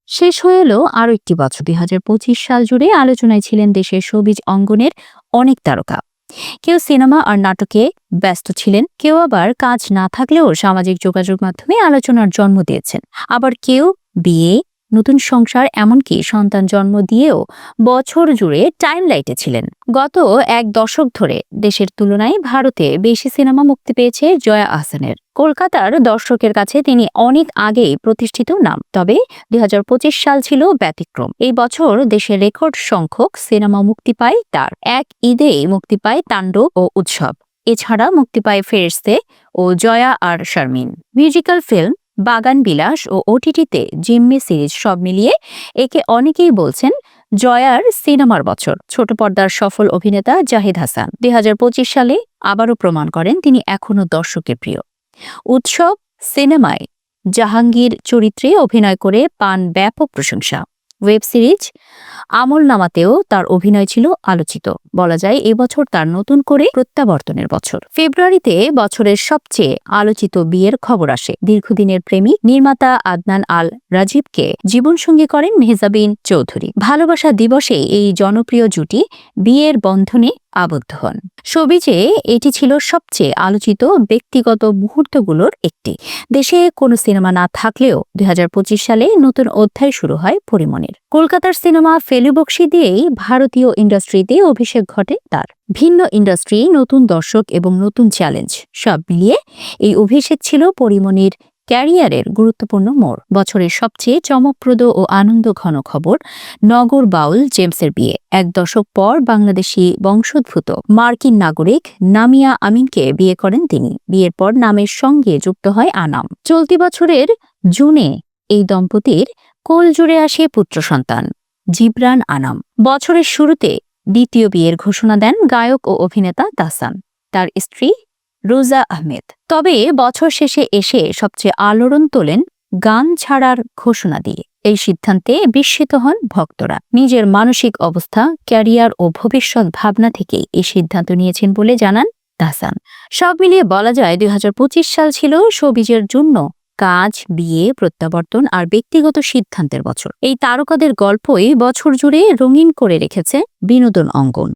শেষ হয়ে এলো আরো একটি বছর। ২০২৫ সাল জুড়ে আলোচনায় ছিলেন দেশের শোবিজ অঙ্গনের অনেক তারকা। কেউ সিনেমা আর নাটকে ব্যস্ত ছিলেন, কেউ আবার কাজ না থাকলেও সামাজিক যোগাযোগ মাধ্যমে আলোচনার জন্ম দিয়েছেন। আবার কেউ বিয়ে, নতুন সংসার, এমনকি সন্তান জন্ম দিয়েও বছর জুড়ে টাইমলাইটে ছিলেন। গত এক দশক ধরে দেশের তুলনায় ভারতে বেশি সিনেমা মুক্তি পেয়েছে জয়া আহসানের। কলকাতার দর্শকের কাছে তিনি অনেক আগেই প্রতিষ্ঠিত নাম। তবে ২০২৫ সাল ছিল ব্যতিক্রম। এই বছর দেশে রেকর্ড সংখ্যক সিনেমা মুক্তি পায় তার। এক ঈদেই মুক্তি পায় তাণ্ডব ও উৎসব। এছাড়া মুক্তি পায় ফেরেশতে ও জয়া আর শারমিন। মিউজিক্যাল ফিল্ম, বাগান বিলাস ও ওটিটিতে জিম্মি সিরিজ, সব মিলিয়ে একে অনেকেই বলছেন জয়ার সিনেমার বছর। ছোট পর্দার সফল অভিনেতা জাহিদ হাসান ২০২৫ সালে আবারও প্রমাণ করেন তিনি এখনও দর্শকের প্রিয়। উৎসব সিনেমায় জাহাঙ্গীর চরিত্রে অভিনয় করে পান ব্যাপক প্রশংসা। ওয়েব সিরিজ আমলনামাতেও তার অভিনয় ছিল আলোচিত। বলা যায় এবছর তার নতুন করে প্রত্যাবর্তনের বছর। ফেব্রুয়ারিতে বছরের সবচেয়ে আলোচিত বিয়ের খবর আসে। দীর্ঘদিনের প্রেমী নির্মাতা আদনান আল রাজীবকে জীবনসঙ্গী করেন মেহজাবিন চৌধুরী। ভালোবাসা দিবসে এই জনপ্রিয় জুটি বিয়ের বন্ধনে আবদ্ধ হন। শোবিজে এটি ছিল সবচেয়ে আলোচিত ব্যক্তিগত মুহূর্তগুলোর একটি। দেশে কোনো সিনেমা না থাকলেও ২০২৫ সালে নতুন অধ্যায় শুরু হয় পরিমণির। কলকাতার সিনেমা ফেলুবকশি দিয়েই ভারতীয় ইন্ডাস্ট্রিতে অভিষেক ঘটে তার। ভিন্ন ইন্ডাস্ট্রি, নতুন দর্শক এবং নতুন চ্যালেঞ্জ, সব মিলিয়ে এই অভিষেক ছিল পরিমণির ক্যারিয়ারের গুরুত্বপূর্ণ মোড়। বছরের সবচেয়ে চমকপ্রদ ও আনন্দ ঘন খবর, নগর বাউল জেমসের বিয়ে। এক দশক পর বাংলাদেশি বংশোদ্ভূত মার্কিন নাগরিক নামিয়া আমিনকে বিয়ে করেন তিনি। বিয়ের পর নামের সঙ্গে যুক্ত হয় আনাম। চলতি বছরের জুনে এই দম্পতির কোল জুড়ে আসে পুত্র সন্তান জিবরান আনাম। বছরের শুরুতে দ্বিতীয় বিয়ের ঘোষণা দেন গায়ক ও অভিনেতা তাহসান, তার স্ত্রী রোজা আহমেদ। তবে বছর শেষে এসে সবচেয়ে আলোড়ন তোলেন গান ছাড়ার ঘোষণা দিয়ে। এই সিদ্ধান্তে বিস্মিত হন ভক্তরা। নিজের মানসিক অবস্থা, ক্যারিয়ার ও ভবিষ্যৎ ভাবনা থেকেই এই সিদ্ধান্ত নিয়েছেন বলে জানান তাহসান। সব মিলিয়ে বলা যায় ২০২৫ সাল ছিল শোবিজের জন্য কাজ, বিয়ে, প্রত্যাবর্তন আর ব্যক্তিগত সিদ্ধান্তের বছর। এই তারকাদের গল্পই বছর জুড়ে রঙিন করে রেখেছে বিনোদন অঙ্গন।